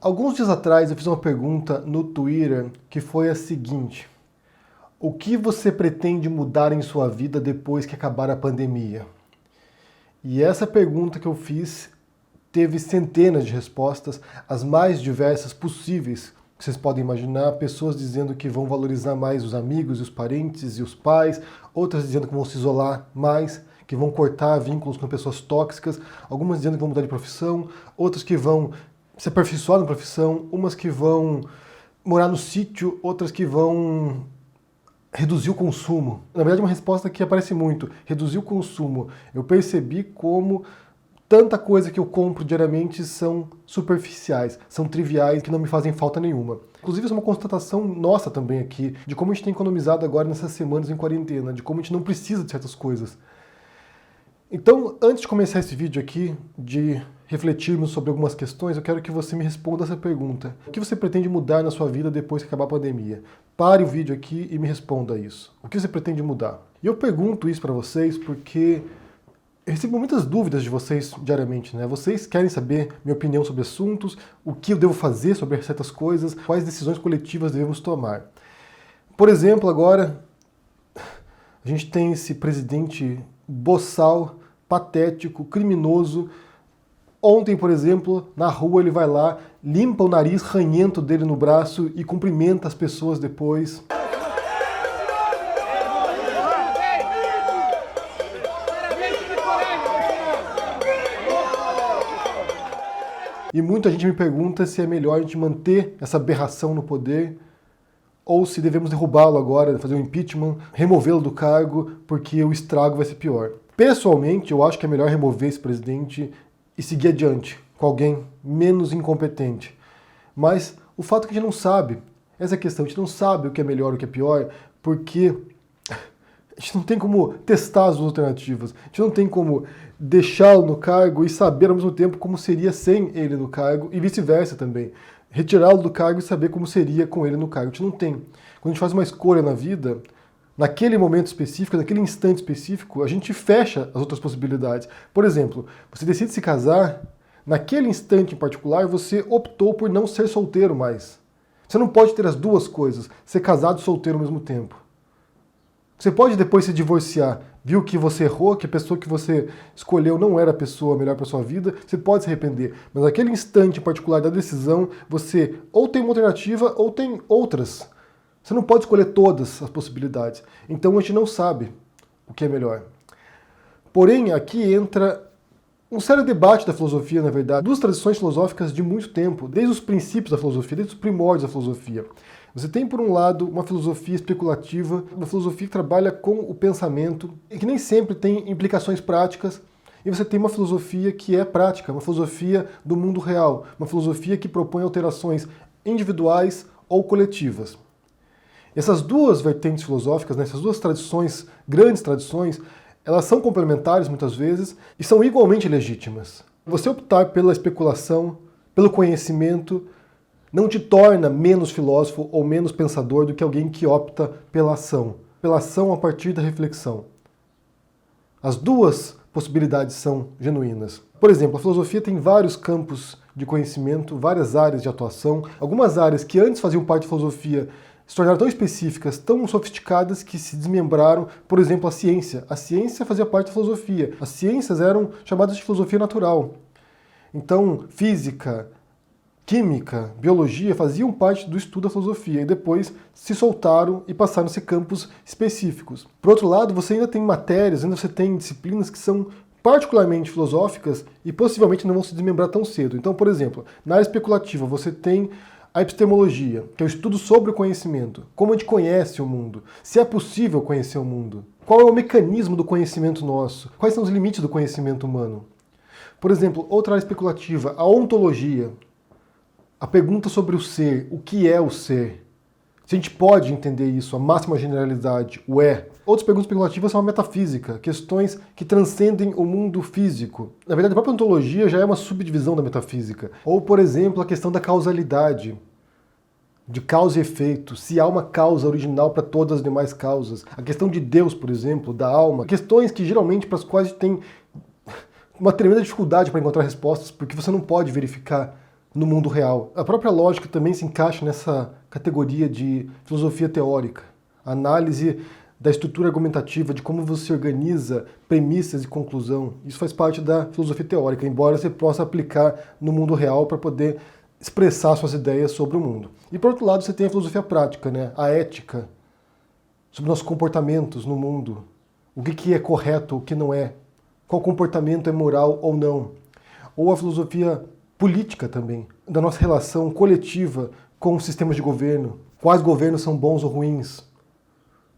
Alguns dias atrás eu fiz uma pergunta no Twitter que foi a seguinte: o que você pretende mudar em sua vida depois que acabar a pandemia? E essa pergunta que eu fiz teve centenas de respostas, as mais diversas possíveis que vocês podem imaginar, pessoas dizendo que vão valorizar mais os amigos e os parentes e os pais, outras dizendo que vão se isolar mais, que vão cortar vínculos com pessoas tóxicas, algumas dizendo que vão mudar de profissão, outras que vão se aperfeiçoar na profissão, umas que vão morar no sítio, outras que vão reduzir o consumo. Na verdade, uma resposta que aparece muito: reduzir o consumo. Eu percebi como tanta coisa que eu compro diariamente são superficiais, são triviais, que não me fazem falta nenhuma. Inclusive, isso é uma constatação nossa também aqui, de como a gente tem economizado agora nessas semanas em quarentena, de como a gente não precisa de certas coisas. Então, antes de começar esse vídeo aqui, de refletirmos sobre algumas questões, eu quero que você me responda essa pergunta. O que você pretende mudar na sua vida depois que acabar a pandemia? Pare o vídeo aqui e me responda isso. O que você pretende mudar? E eu pergunto isso para vocês porque eu recebo muitas dúvidas de vocês diariamente, né? Vocês querem saber minha opinião sobre assuntos, o que eu devo fazer sobre certas coisas, quais decisões coletivas devemos tomar. Por exemplo, agora, a gente tem esse presidente boçal, patético, criminoso. Ontem, por exemplo, na rua ele vai lá, limpa o nariz ranhento dele no braço e cumprimenta as pessoas depois. E muita gente me pergunta se é melhor a gente manter essa aberração no poder ou se devemos derrubá-lo agora, fazer um impeachment, removê-lo do cargo, porque o estrago vai ser pior. Pessoalmente, eu acho que é melhor remover esse presidente e seguir adiante com alguém menos incompetente. Mas o fato é que a gente não sabe, essa é a questão, a gente não sabe o que é melhor e o que é pior, porque a gente não tem como testar as alternativas, a gente não tem como deixá-lo no cargo e saber ao mesmo tempo como seria sem ele no cargo, e vice-versa também. Retirá-lo do cargo e saber como seria com ele no cargo. A gente não tem. Quando a gente faz uma escolha na vida, naquele momento específico, naquele instante específico, a gente fecha as outras possibilidades. Por exemplo, você decide se casar, naquele instante em particular, você optou por não ser solteiro mais. Você não pode ter as duas coisas, ser casado e solteiro ao mesmo tempo. Você pode depois se divorciar, viu que você errou, que a pessoa que você escolheu não era a pessoa melhor para sua vida, você pode se arrepender. Mas naquele instante em particular da decisão, você ou tem uma alternativa ou tem outras. Você não pode escolher todas as possibilidades. Então a gente não sabe o que é melhor. Porém, aqui entra um sério debate da filosofia, na verdade, duas tradições filosóficas de muito tempo, desde os princípios da filosofia, desde os primórdios da filosofia. Você tem, por um lado, uma filosofia especulativa, uma filosofia que trabalha com o pensamento e que nem sempre tem implicações práticas, e você tem uma filosofia que é prática, uma filosofia do mundo real, uma filosofia que propõe alterações individuais ou coletivas. Essas duas vertentes filosóficas, né, essas duas tradições, grandes tradições, elas são complementares muitas vezes e são igualmente legítimas. Você optar pela especulação, pelo conhecimento, não te torna menos filósofo ou menos pensador do que alguém que opta pela ação a partir da reflexão. As duas possibilidades são genuínas. Por exemplo, a filosofia tem vários campos de conhecimento, várias áreas de atuação, algumas áreas que antes faziam parte da filosofia se tornaram tão específicas, tão sofisticadas que se desmembraram. Por exemplo, a ciência. A ciência fazia parte da filosofia. As ciências eram chamadas de filosofia natural. Então, física, química, biologia faziam parte do estudo da filosofia e depois se soltaram e passaram a ser campos específicos. Por outro lado, você ainda tem matérias, ainda você tem disciplinas que são particularmente filosóficas e possivelmente não vão se desmembrar tão cedo. Então, por exemplo, na área especulativa você tem a epistemologia, que é o estudo sobre o conhecimento, como a gente conhece o mundo, se é possível conhecer o mundo, qual é o mecanismo do conhecimento nosso, quais são os limites do conhecimento humano. Por exemplo, outra área especulativa, a ontologia, a pergunta sobre o ser, o que é o ser? Se a gente pode entender isso, a máxima generalidade, o é. Outras perguntas especulativas são a metafísica, questões que transcendem o mundo físico. Na verdade, a própria ontologia já é uma subdivisão da metafísica. Ou, por exemplo, a questão da causalidade, de causa e efeito, se há uma causa original para todas as demais causas. A questão de Deus, por exemplo, da alma. Questões que geralmente para as quais tem uma tremenda dificuldade para encontrar respostas, porque você não pode verificar no mundo real. A própria lógica também se encaixa nessa categoria de filosofia teórica. A análise da estrutura argumentativa, de como você organiza premissas e conclusão. Isso faz parte da filosofia teórica, embora você possa aplicar no mundo real para poder expressar suas ideias sobre o mundo. E por outro lado, você tem a filosofia prática, né? A ética, sobre nossos comportamentos no mundo. O que é correto, o que não é. Qual comportamento é moral ou não. Ou a filosofia política também, da nossa relação coletiva com os sistemas de governo. Quais governos são bons ou ruins?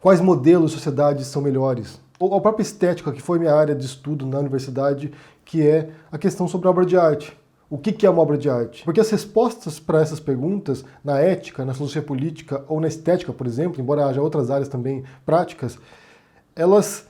Quais modelos de sociedade são melhores? Ou a própria estética, que foi minha área de estudo na universidade, que é a questão sobre a obra de arte. O que é uma obra de arte? Porque as respostas para essas perguntas, na ética, na filosofia política ou na estética, por exemplo, embora haja outras áreas também práticas, elas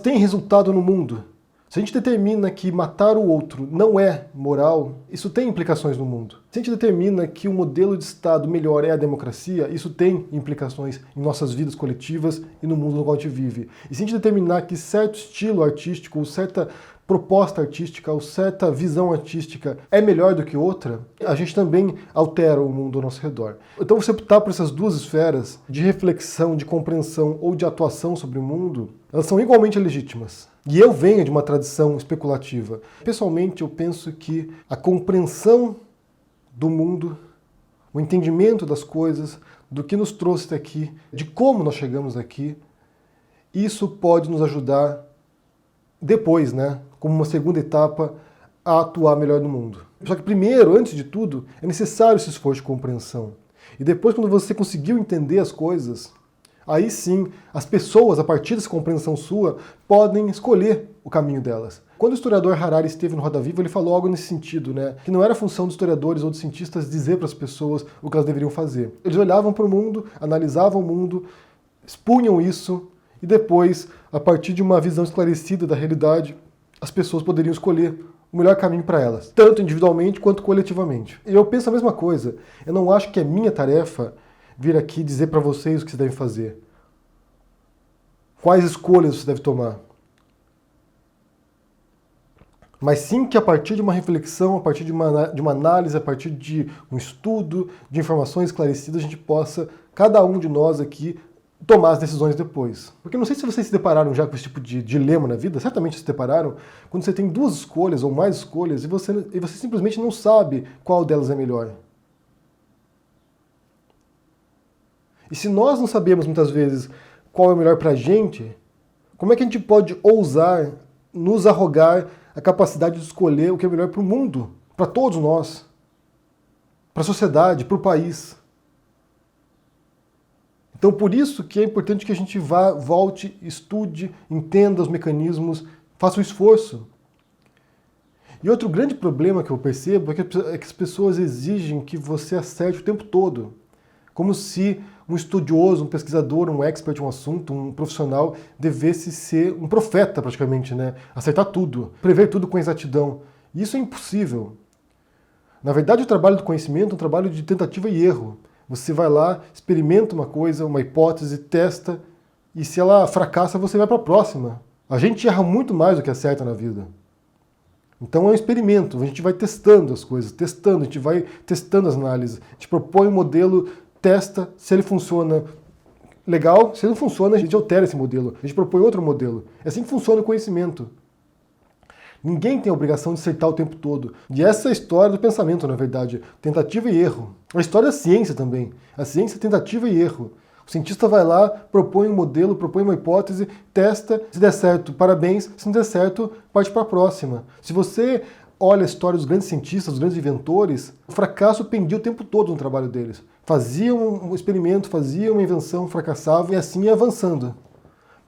têm resultado no mundo. Se a gente determina que matar o outro não é moral, isso tem implicações no mundo. Se a gente determina que o modelo de Estado melhor é a democracia, isso tem implicações em nossas vidas coletivas e no mundo no qual a gente vive. E se a gente determinar que certo estilo artístico, ou certa proposta artística, ou certa visão artística é melhor do que outra, a gente também altera o mundo ao nosso redor. Então você optar por essas duas esferas de reflexão, de compreensão ou de atuação sobre o mundo, elas são igualmente legítimas. E eu venho de uma tradição especulativa. Pessoalmente, eu penso que a compreensão do mundo, o entendimento das coisas, do que nos trouxe até aqui, de como nós chegamos aqui, isso pode nos ajudar depois, né, como uma segunda etapa, a atuar melhor no mundo. Só que primeiro, antes de tudo, é necessário esse esforço de compreensão. E depois, quando você conseguiu entender as coisas, aí sim, as pessoas, a partir dessa compreensão sua, podem escolher o caminho delas. Quando o historiador Harari esteve no Roda Viva, ele falou algo nesse sentido, né? Que não era função dos historiadores ou dos cientistas dizer para as pessoas o que elas deveriam fazer. Eles olhavam para o mundo, analisavam o mundo, expunham isso, e depois, a partir de uma visão esclarecida da realidade, as pessoas poderiam escolher o melhor caminho para elas, tanto individualmente quanto coletivamente. E eu penso a mesma coisa. Eu não acho que é minha tarefa vir aqui dizer para vocês o que vocês devem fazer. Quais escolhas você deve tomar. Mas sim que a partir de uma reflexão, a partir de uma análise, a partir de um estudo, de informações esclarecidas, a gente possa, cada um de nós aqui, tomar as decisões depois. Porque eu não sei se vocês se depararam já com esse tipo de dilema na vida, certamente se depararam, quando você tem duas escolhas ou mais escolhas e você simplesmente não sabe qual delas é melhor. E se nós não sabemos muitas vezes qual é o melhor pra gente, como é que a gente pode ousar nos arrogar a capacidade de escolher o que é melhor para o mundo, para todos nós, para a sociedade, para o país? Então, por isso que é importante que a gente volte, estude, entenda os mecanismos, faça um esforço. E outro grande problema que eu percebo é que as pessoas exigem que você acerte o tempo todo. Como se um estudioso, um pesquisador, um expert em um assunto, um profissional, devesse ser um profeta praticamente, né? Acertar tudo, prever tudo com exatidão. E isso é impossível. Na verdade, o trabalho do conhecimento é um trabalho de tentativa e erro. Você vai lá, experimenta uma coisa, uma hipótese, testa, e se ela fracassa, você vai para a próxima. A gente erra muito mais do que acerta na vida. Então é um experimento, a gente vai testando as coisas, a gente vai testando as análises, a gente propõe um modelo, testa, se ele funciona, legal, se ele não funciona, a gente altera esse modelo, a gente propõe outro modelo. É assim que funciona o conhecimento. Ninguém tem a obrigação de acertar o tempo todo. E essa é a história do pensamento, na verdade. Tentativa e erro. A história da ciência também. A ciência é tentativa e erro. O cientista vai lá, propõe um modelo, propõe uma hipótese, testa, se der certo, parabéns, se não der certo, parte para a próxima. Se você olha a história dos grandes cientistas, dos grandes inventores, o fracasso pendia o tempo todo no trabalho deles. Faziam um experimento, faziam uma invenção, fracassavam e assim ia avançando.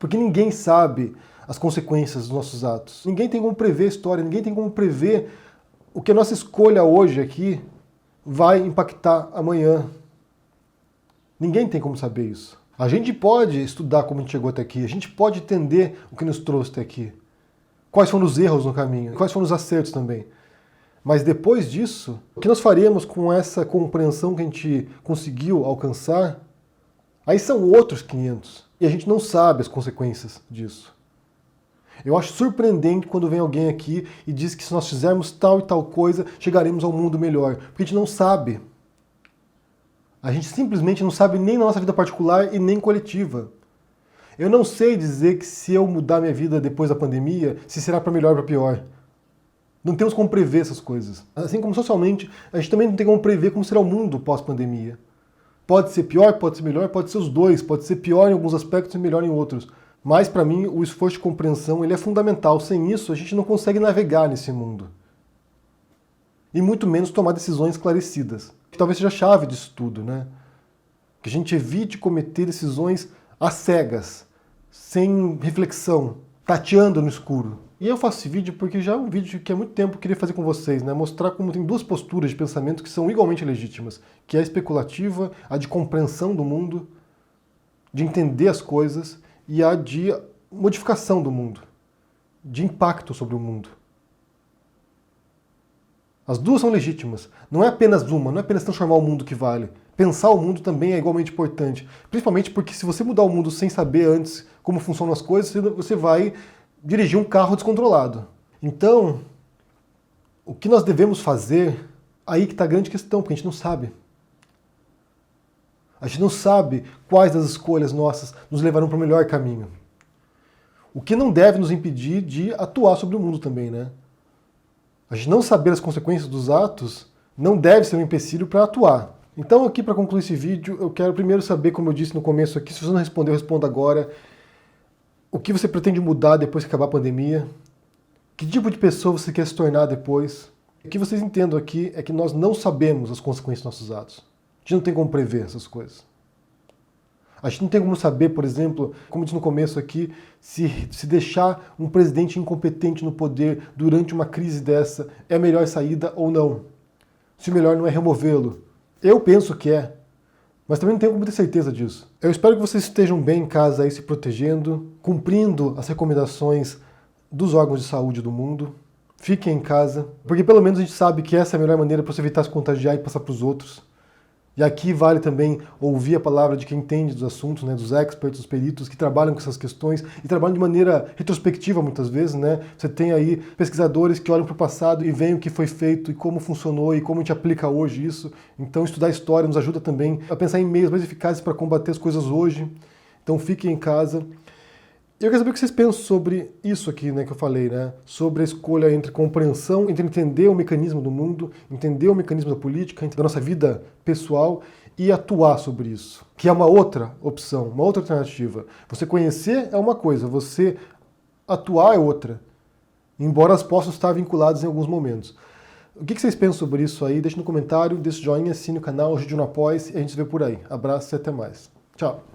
Porque ninguém sabe as consequências dos nossos atos. Ninguém tem como prever a história, ninguém tem como prever o que a nossa escolha hoje aqui vai impactar amanhã. Ninguém tem como saber isso. A gente pode estudar como a gente chegou até aqui, a gente pode entender o que nos trouxe até aqui. Quais foram os erros no caminho, quais foram os acertos também. Mas depois disso, o que nós faremos com essa compreensão que a gente conseguiu alcançar, aí são outros 500. E a gente não sabe as consequências disso. Eu acho surpreendente quando vem alguém aqui e diz que se nós fizermos tal e tal coisa, chegaremos ao mundo melhor. Porque a gente não sabe. A gente simplesmente não sabe nem na nossa vida particular e nem coletiva. Eu não sei dizer que se eu mudar minha vida depois da pandemia, se será para melhor ou para pior. Não temos como prever essas coisas. Assim como socialmente, a gente também não tem como prever como será o mundo pós-pandemia. Pode ser pior, pode ser melhor, pode ser os dois, pode ser pior em alguns aspectos e melhor em outros. Mas, para mim, o esforço de compreensão ele é fundamental. Sem isso, a gente não consegue navegar nesse mundo. E muito menos tomar decisões esclarecidas. Que talvez seja a chave disso tudo, né? Que a gente evite cometer decisões às cegas, sem reflexão, tateando no escuro. E eu faço esse vídeo porque já é um vídeo que há muito tempo eu queria fazer com vocês, né? Mostrar como tem duas posturas de pensamento que são igualmente legítimas. Que é a especulativa, a de compreensão do mundo, de entender as coisas, e a de modificação do mundo, de impacto sobre o mundo. As duas são legítimas. Não é apenas uma, não é apenas transformar o mundo que vale. Pensar o mundo também é igualmente importante. Principalmente porque se você mudar o mundo sem saber antes como funcionam as coisas, você vai dirigir um carro descontrolado. Então, o que nós devemos fazer, aí que está a grande questão, porque a gente não sabe. A gente não sabe quais das escolhas nossas nos levarão para o melhor caminho. O que não deve nos impedir de atuar sobre o mundo também, né? A gente não saber as consequências dos atos não deve ser um empecilho para atuar. Então aqui para concluir esse vídeo, eu quero primeiro saber, como eu disse no começo aqui, se você não respondeu, responda agora. O que você pretende mudar depois que acabar a pandemia? Que tipo de pessoa você quer se tornar depois? O que vocês entendam aqui é que nós não sabemos as consequências dos nossos atos. A gente não tem como prever essas coisas. A gente não tem como saber, por exemplo, como eu disse no começo aqui, se deixar um presidente incompetente no poder durante uma crise dessa é a melhor saída ou não. Se o melhor não é removê-lo. Eu penso que é, mas também não tenho como ter certeza disso. Eu espero que vocês estejam bem em casa aí, se protegendo, cumprindo as recomendações dos órgãos de saúde do mundo. Fiquem em casa, porque pelo menos a gente sabe que essa é a melhor maneira para você evitar se contagiar e passar para os outros. E aqui vale também ouvir a palavra de quem entende dos assuntos, né, dos experts, dos peritos que trabalham com essas questões e trabalham de maneira retrospectiva muitas vezes, né? Você tem aí pesquisadores que olham para o passado e veem o que foi feito e como funcionou e como a gente aplica hoje isso. Então estudar história nos ajuda também a pensar em meios mais eficazes para combater as coisas hoje. Então fiquem em casa. Eu quero saber o que vocês pensam sobre isso aqui, né, que eu falei, né? Sobre a escolha entre compreensão, entre entender o mecanismo do mundo, entender o mecanismo da política, da nossa vida pessoal e atuar sobre isso. Que é uma outra opção, uma outra alternativa. Você conhecer é uma coisa, você atuar é outra. Embora elas possam estar vinculadas em alguns momentos. O que vocês pensam sobre isso aí? Deixe no comentário, deixe o joinha, assine o canal, ajude no apoia e a gente se vê por aí. Abraço e até mais. Tchau!